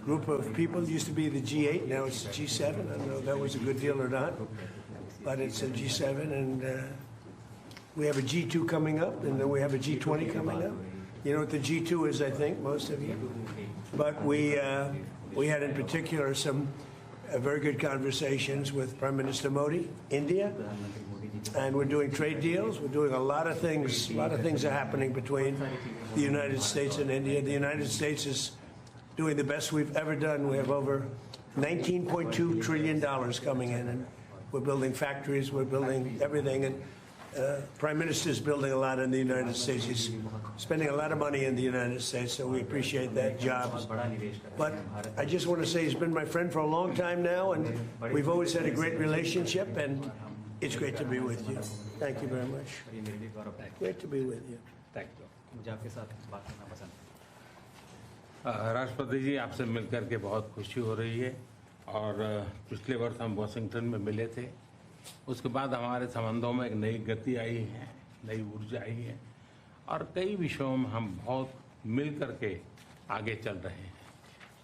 group of people. It used to be the G8, now it's the G7. I don't know if that was a good deal or not, but it's a G7, and we have a G2 coming up, and then we have a G20 coming up. You know what the G2 is, I think, most of you. But we had in particular some very good conversations with Prime Minister Modi, India, and we're doing trade deals. We're doing a lot of things. A lot of things are happening between the United States and India. The United States is doing the best we've ever done. We have over $19.2 trillion coming in, and we're building factories. We're building everything, and Prime Minister is building a lot in the United States. He's spending a lot of money in the United States, so we appreciate that, jobs. But I just want to say he's been my friend for a long time now, and we've always had a great relationship, and it's great to be with you. Thank you very much. Great to be with you. Thank you. मुझे आपके साथ बात करना पसंद है। राष्ट्रपति जी, आपसे मिलकर के बहुत खुशी हो रही है और पिछले वर्ष हम वाशिंगटन में मिले थे। उसके बाद हमारे संबंधों में एक नई गति आई है, नई ऊर्जा आई है और कई विषयों में हम बहुत मिल करके आगे चल रहे हैं।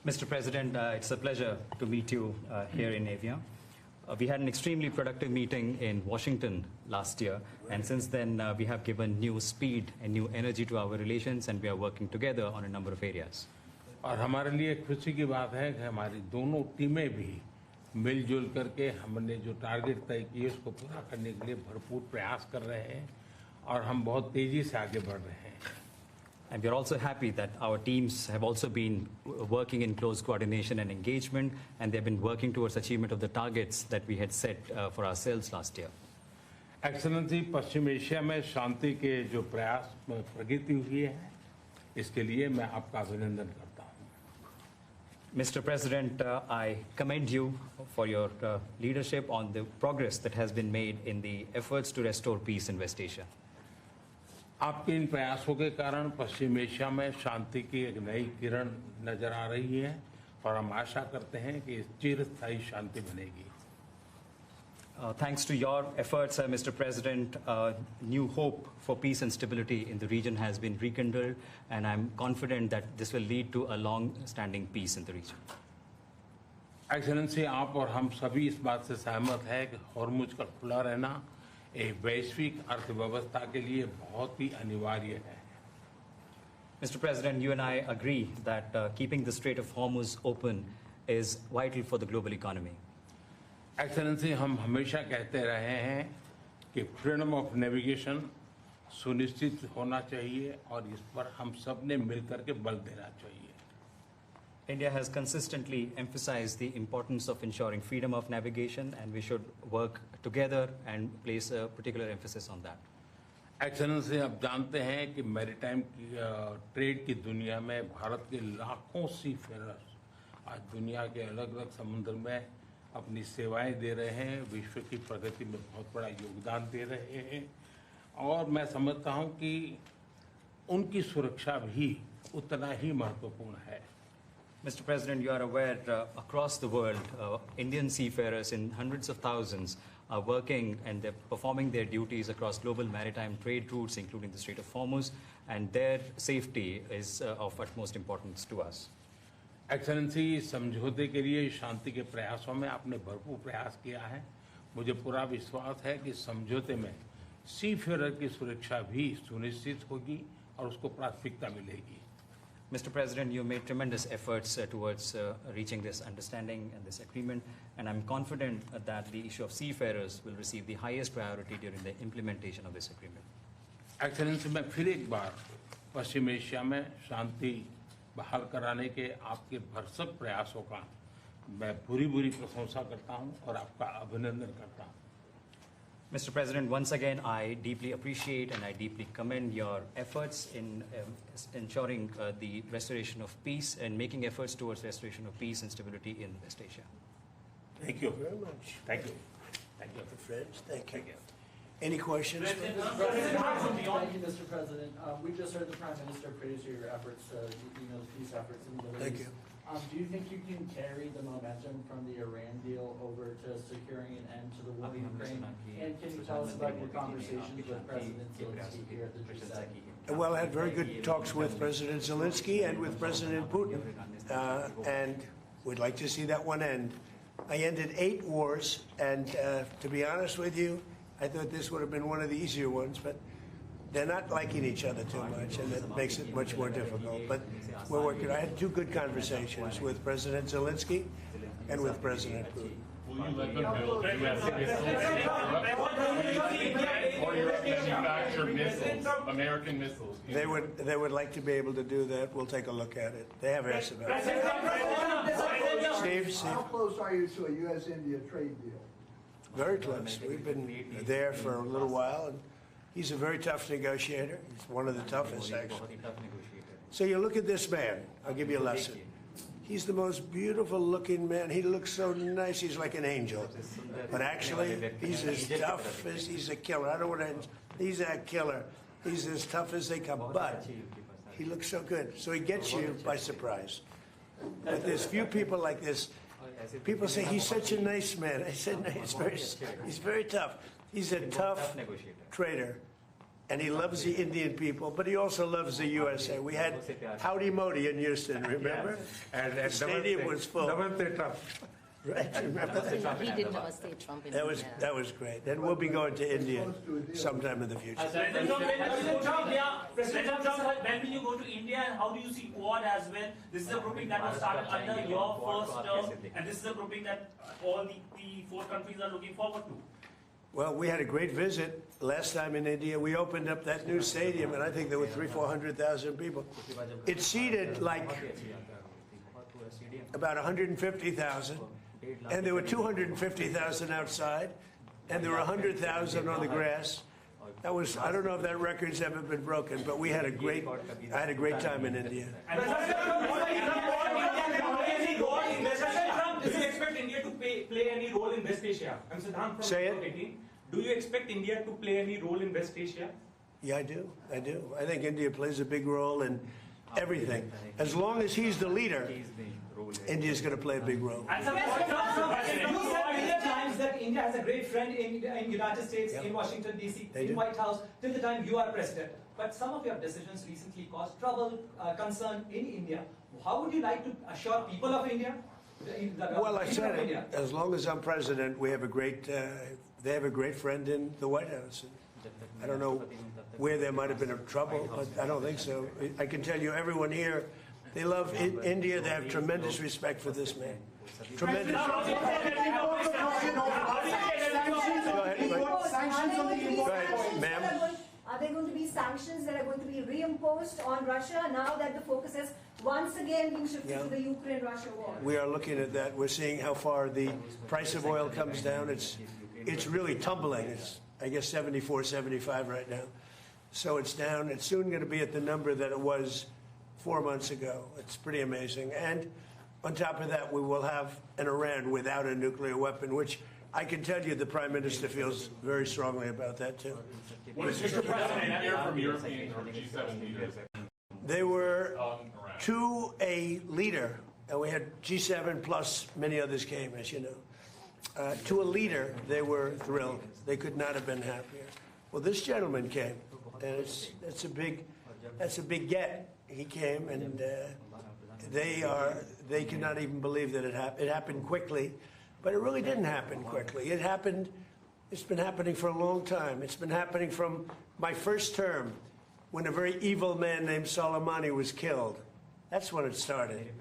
Mr. President, it's a pleasure to meet you here in Avia. We had an extremely productive meeting in Washington last year, and since then we have given new speed and new energy to our relations, and we are working together on a number of areas. और हमारे लिए खुशी की बात है कि हमारी दोनों टीमें भी मिलजुल करके हमने जो टारगेट तय किए उसको पूरा करने के लिए भरपूर प्रयास कर रहे हैं और हम बहुत तेजी से आगे बढ़ रहे हैं। And we are also happy that our teams have also been working in close coordination and engagement, and they've been working towards achievement of the targets that we had set for ourselves last year. Excellency, Paschim Asia में शांति के जो प्रयास में प्रगति हुई है, इसके लिए मैं आपका अभिनंदन करता हूँ। Mr. President, I commend you for your leadership on the progress that has been made in the efforts to restore peace in West Asia. आपके इन प्रयासों के कारण पश्चिम एशिया में शांति की एक नई किरण नजर आ रही है और हम आशा करते हैं कि चिरस्थायी शांति बनेगी। Thanks to your efforts, Mr. President, new hope for peace and stability in the region has been rekindled, and I'm confident that this will lead to a long-standing peace in the region. Excellency, आप और हम सभी इस बात से सहमत हैं कि हॉर्मुज का खुला रहना एक वैश्विक अर्थव्यवस्था के लिए बहुत ही अनिवार्य है। Mr. President, you and I agree that keeping the Strait of Hormuz open is vital for the global economy. Excellency, हम हमेशा कहते रहे हैं कि फ्रीडम ऑफ नेविगेशन सुनिश्चित होना चाहिए और इस पर हम सब ने मिलकर के बल देना चाहिए। India has consistently emphasized the importance of ensuring freedom of navigation, and we should work together and place a particular emphasis on that. Excellency, आप जानते हैं कि मैरीटाइम ट्रेड की दुनिया में भारत के लाखों सी फेरर्स आज दुनिया के अलग अलग समुद्र में अपनी सेवाएं दे रहे हैं, विश्व की प्रगति में बहुत बड़ा योगदान दे रहे हैं और मैं समझता हूं कि उनकी सुरक्षा भी उतना ही महत्वपूर्ण है। Mr. President, you are aware across the world, Indian seafarers in hundreds of thousands are working and they're performing their duties across global maritime trade routes, including the Strait of Hormuz, and their safety is of utmost importance to us. Excellency, समझौते के लिए शांति के प्रयासों में आपने भरपूर प्रयास किया है। मुझे पूरा विश्वास है कि समझौते में सीफेरर की सुरक्षा भी सुनिश्चित होगी और उसको प्राथमिकता मिलेगी। Mr. President, you made tremendous efforts towards reaching this understanding and this agreement, and I'm confident that the issue of seafarers will receive the highest priority during the implementation of this agreement. Excellency, मैं फिर एक बार पश्चिम Asia में शांति बहाल कराने के आपके भरसक प्रयासों का मैं पूरी प्रशंसा करता हूं और आपका अभिनंदन करता हूं। Mr. President, once again, I deeply appreciate and I deeply commend your efforts in ensuring the restoration of peace and making efforts towards restoration of peace and stability in West Asia. Thank you very much. Thank you. Thank you. Friends, thank you. Any questions? Thank you, Mr. President. We just heard the Prime Minister praise your efforts, the peace efforts in the Middle East. Thank you. Do you think you can carry the momentum from the Iran deal over to securing an end to the war in Ukraine? And can you tell us about your conversations with President Zelensky here at the G7? Well, I had very good talks with President Zelensky and with President Putin, and we'd like to see that one end. I ended 8 wars, and to be honest with you, I thought this would have been one of the easier ones, but they're not liking each other too much, and that makes it much more difficult. But we're working. I had 2 good conversations with President Zelensky and with President Putin. Will you let them build U.S. missiles in Europe? Or Europe manufacture missiles, American missiles? They would like to be able to do that. We'll take a look at it. They have asked about it. Steve? How close are you to a U.S.-India trade deal? Very close. We've been there for a little while, and he's a very tough negotiator. He's one of the toughest, actually. So you look at this man. I'll give you a lesson. He's the most beautiful-looking man. He looks so nice. He's like an angel. But actually, he's as tough as he's a killer. I don't want to. He's a killer. He's as tough as they come. But he looks so good. So he gets you by surprise. But there's few people like this. People say he's such a nice man. I said no, he's very tough. He's a tough trader. And he loves the Indian people, but he also loves the USA. We had Howdy Modi in Houston, remember? And the stadium was full. Right, remember that? He did Namaste Trump in India. That was great. And we'll be going to India sometime in the future. President Trump, when will you go to India, and how do you see Quad as well? This is a grouping that was started under your first term, and this is a grouping that all the 4 countries are looking forward to. Well, we had a great visit last time in India. We opened up that new stadium, and I think there were 300,000–400,000 people. It seated like about 150,000, and there were 250,000 outside, and there were 100,000 on the grass. That was, I don't know if that record's ever been broken, but I had a great time in India. Do you expect India to play any role in West Asia? I'm Siddhant from Say it. Do you expect India to play any role in West Asia? Yeah, I do. I think India plays a big role in everything. As long as he's the leader, India's going to play a big role. You said many times that India has a great friend in United States, in Washington, D.C., in White House, till the time you are president. But some of your decisions recently caused trouble, concern in India. How would you like to assure people of India? Well, I said it. As long as I'm president, we have a great. They have a great friend in the White House. I don't know where there might have been trouble, but I don't think so. I can tell you, everyone here, they love India. They have tremendous respect for this man. Tremendous. Go ahead, ma'am. Are there going to be sanctions that are going to be reimposed on Russia now that the focus has once again been shifted to the Ukraine-Russia war? We are looking at that. We're seeing how far the price of oil comes down. It's really tumbling. It's, I guess, 74, 75 right now. So it's down. It's soon going to be at the number that it was 4 months ago. It's pretty amazing. And on top of that, we will have an Iran without a nuclear weapon, which I can tell you the Prime Minister feels very strongly about that, too. What is Mr. President hear from European or G7 leaders? They were to a leader, and we had G7 plus many others came, as you know. To a leader, they were thrilled. They could not have been happier. Well, this gentleman came, and that's a big get. He came, and they could not even believe that it happened. It happened quickly, but it really didn't happen quickly. It happened. It's been happening for a long time. It's been happening from my first term, when a very evil man named Soleimani was killed. That's when it started.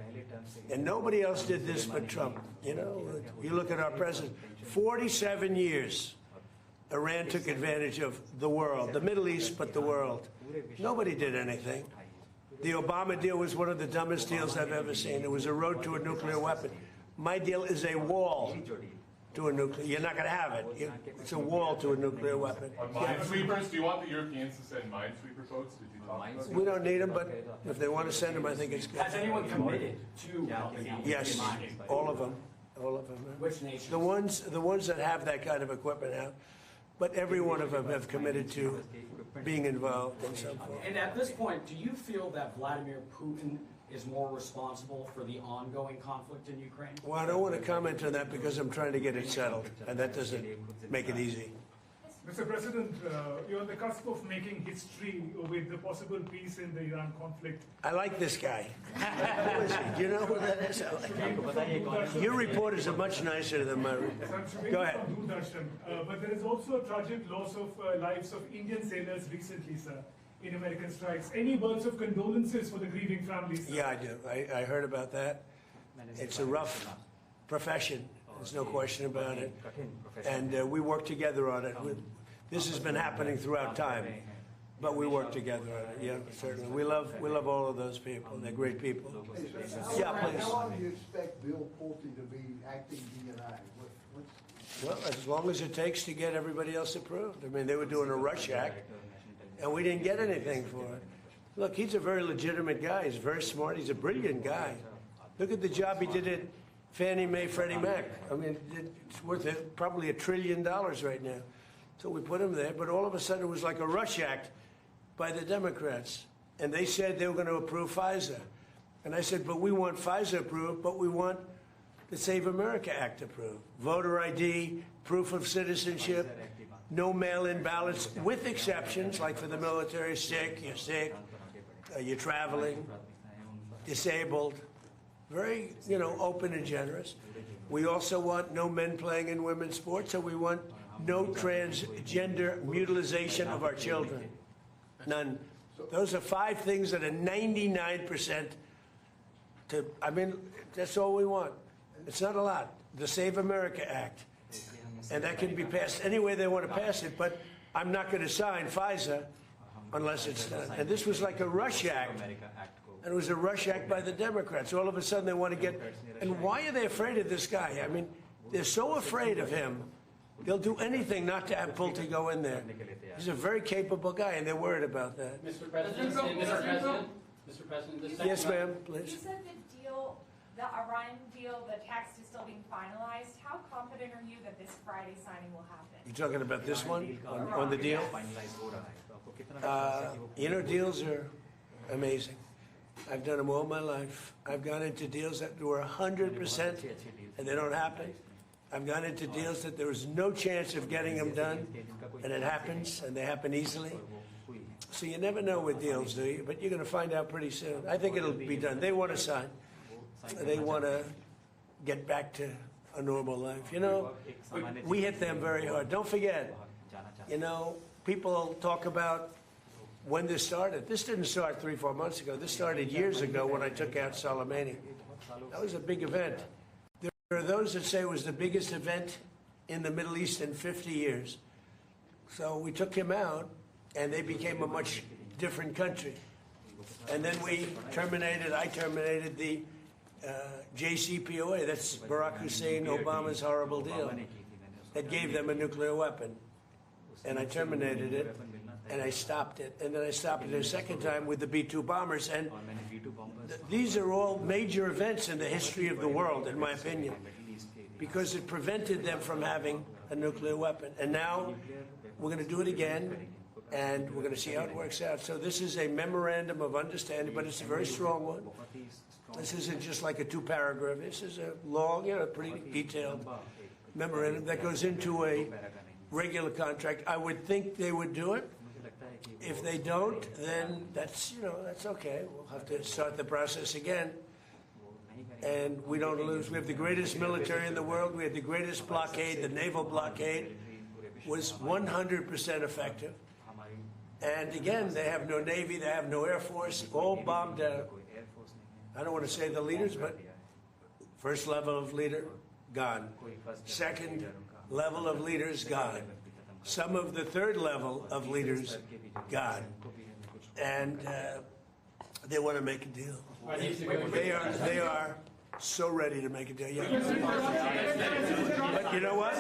And nobody else did this but Trump. You know, you look at our president, 47 years, Iran took advantage of the world, the Middle East, but the world. Nobody did anything. The Obama deal was one of the dumbest deals I've ever seen. It was a road to a nuclear weapon. My deal is a wall to a nuclear. You're not going to have it. It's a wall to a nuclear weapon. Minesweepers? Do you want the Europeans to send minesweeper boats? Did you talk about that? We don't need them, but if they want to send them, I think it's good. Has anyone committed to helping out? Yes, all of them. All of them. Which nations? The ones that have that kind of equipment have. But every one of them have committed to being involved in some form. And at this point, do you feel that Vladimir Putin is more responsible for the ongoing conflict in Ukraine? Well, I don't want to comment on that because I'm trying to get it settled, and that doesn't make it easy. Mr. President, you're on the cusp of making history with the possible peace in the Iran conflict. I like this guy. Who is he? Do you know who that is? Your reporters are much nicer than my reporters. Go ahead. But there is also a tragic loss of lives of Indian sailors recently, sir, in American strikes. Any words of condolences for the grieving families? Sir? Yeah, I do. I heard about that. It's a rough profession. There's no question about it. And we work together on it. This has been happening throughout time, but we work together on it. Yeah, certainly. We love all of those people. They're great people. Yeah, please. How long do you expect Bill Pulte to be acting DNI? Well, as long as it takes to get everybody else approved. I mean, they were doing a rush act, and we didn't get anything for it. Look, he's a very legitimate guy. He's very smart. He's a brilliant guy. Look at the job he did at Fannie Mae, Freddie Mac. I mean, it's worth probably $1 trillion right now. So we put him there, but all of a sudden it was like a rush act by the Democrats. And they said they were going to approve FISA. And I said, but we want FISA approved, but we want the Save America Act approved. Voter ID, proof of citizenship, no mail-in ballots, with exceptions, like for the military, you're sick, you're traveling, disabled. Very, open and generous. We also want no men playing in women's sports, so we want no transgender mutilization of our children. None. Those are 5 things that are 99% that's all we want. It's not a lot. The Save America Act. And that can be passed any way they want to pass it, but I'm not going to sign FISA unless it's done. And this was like a rush act. And it was a rush act by the Democrats. All of a sudden they want to get... And why are they afraid of this guy? I mean, they're so afraid of him, they'll do anything not to have Pulte go in there. He's a very capable guy, and they're worried about that. Mr. President, Yes, ma'am, please. You said the Iran deal, the text is still being finalized. How confident are you that this Friday signing will happen? You talking about this one, on the deal? Deals are amazing. I've done them all my life. I've gone into deals that were 100% and they don't happen. I've gone into deals that there was no chance of getting them done, and it happens, and they happen easily. So you never know with deals, do you? But you're going to find out pretty soon. I think it'll be done. They want to sign. They want to get back to a normal life. We hit them very hard. Don't forget, people talk about when this started. This didn't start 3-4 months ago. This started years ago when I took out Soleimani. That was a big event. There are those that say it was the biggest event in the Middle East in 50 years. So we took him out, and they became a much different country. And then I terminated the JCPOA. That's Barack Hussein Obama's horrible deal that gave them a nuclear weapon. And I terminated it. And I stopped it. And then I stopped it a second time with the B-2 bombers. And these are all major events in the history of the world, in my opinion, because it prevented them from having a nuclear weapon. And now we're going to do it again, and we're going to see how it works out. So this is a memorandum of understanding, but it's a very strong one. This isn't just like a 2-paragraph. This is a long, pretty detailed memorandum that goes into a regular contract. I would think they would do it. If they don't, then that's okay. We'll have to start the process again. And we don't lose. We have the greatest military in the world. We had the greatest blockade. The naval blockade was 100% effective. And again, they have no Navy, they have no Air Force, all bombed out. I don't want to say the leaders, but first level of leader, gone. Second level of leaders, gone. Some of the third level of leaders, gone. And they want to make a deal. They are so ready to make a deal. Yeah. But you know what?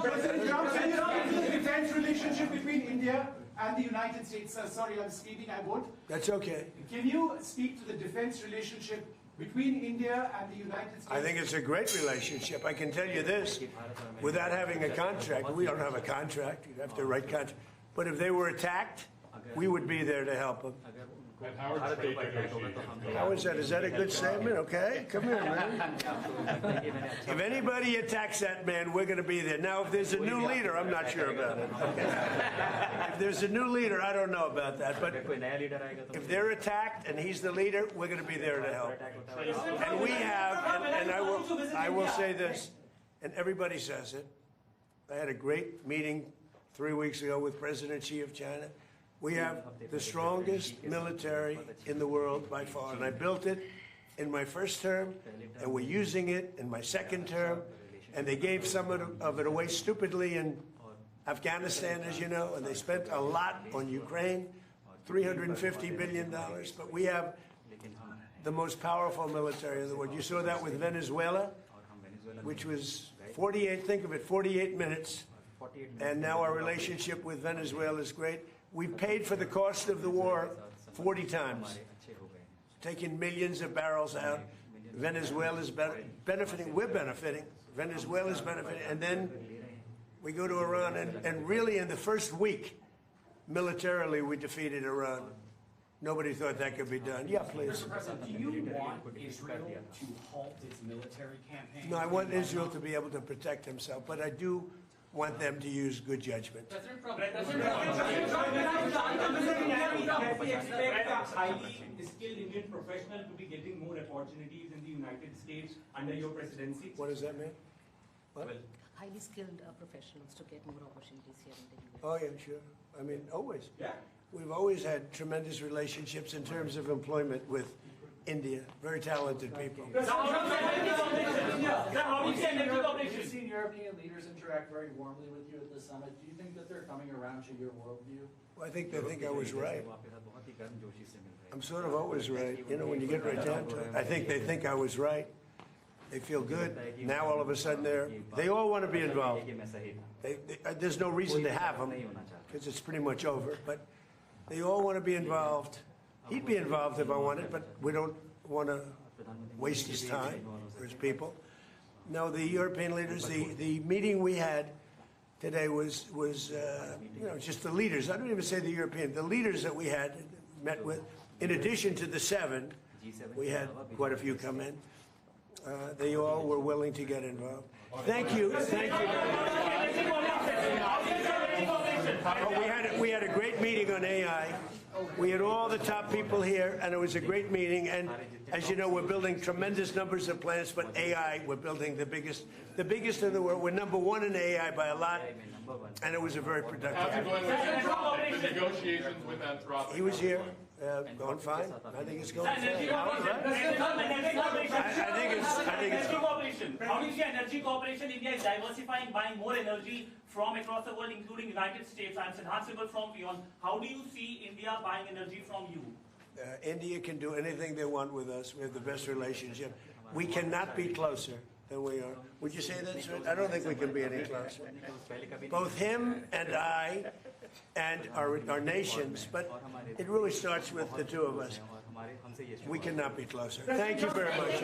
President Trump, can you talk to the defense relationship between India and the United States? Sorry, I'm speaking, I won't. That's okay. Can you speak to the defense relationship between India and the United States? I think it's a great relationship. I can tell you this, without having a contract, we don't have a contract, you have to write contract. But if they were attacked, we would be there to help them. And Howard's trade negotiations. How is that? Is that a good statement? Okay, come here, man. If anybody attacks that man, we're going to be there. Now, if there's a new leader, I'm not sure about it. Okay. If there's a new leader, I don't know about that. But if they're attacked and he's the leader, we're going to be there to help. And we have, and I will say this, and everybody says it. I had a great meeting 3 weeks ago with President Xi of China. We have the strongest military in the world by far, and I built it in my first term, and we're using it in my second term, and they gave some of it away stupidly in Afghanistan, as you know, and they spent a lot on Ukraine, $350 billion, but we have the most powerful military in the world. You saw that with Venezuela, which was 48, think of it, 48 minutes, and now our relationship with Venezuela is great. We've paid for the cost of the war 40 times, taking millions of barrels out. Venezuela's benefiting, we're benefiting, Venezuela's benefiting, and then we go to Iran, and really in the first week, militarily, we defeated Iran. Nobody thought that could be done. Yeah, please. Mr. President, do you want Israel to halt its military campaign? No, I want Israel to be able to protect himself, but I do want them to use good judgment. President Trump, we expect a highly skilled Indian professional to be getting more opportunities in the United States under your presidency? What does that mean? What? Well, highly skilled professionals to get more opportunities here in the US. Oh, yeah, sure. I mean, always. Yeah. We've always had tremendous relationships in terms of employment with India. Very talented people. We've seen European leaders interact very warmly with you at the summit. Do you think that they're coming around to your worldview? Well, I think they think I was right. I'm sort of always right. You know, when you get right down to it, I think they think I was right. They feel good. Now all of a sudden they all want to be involved. There's no reason to have them because it's pretty much over. But they all want to be involved. He'd be involved if I wanted, but we don't want to waste his time or his people. No, the European leaders, the meeting we had today was you know, just the leaders. I don't even say the European, the leaders that we had met with. In addition to the 7, we had quite a few come in. They all were willing to get involved. Thank you. Thank you. We had a great meeting on AI. We had all the top people here, and it was a great meeting. And as you know, we're building tremendous numbers of plants, but AI, we're building the biggest in the world. We're #1 in AI by a lot, and it was a very productive. How's it going with the negotiations with Anthropic? He was here. Going fine. I think it's going fine. Energy cooperation. How do you see energy cooperation? India is diversifying, buying more energy from across the world, including United States, and enhanceable from beyond. How do you see India buying energy from you? India can do anything they want with us. We have the best relationship. We cannot be closer than we are. Would you say that, sir? I don't think we can be any closer. Both him and I and our nations, but it really starts with the two of us. We cannot be closer. Thank you very much.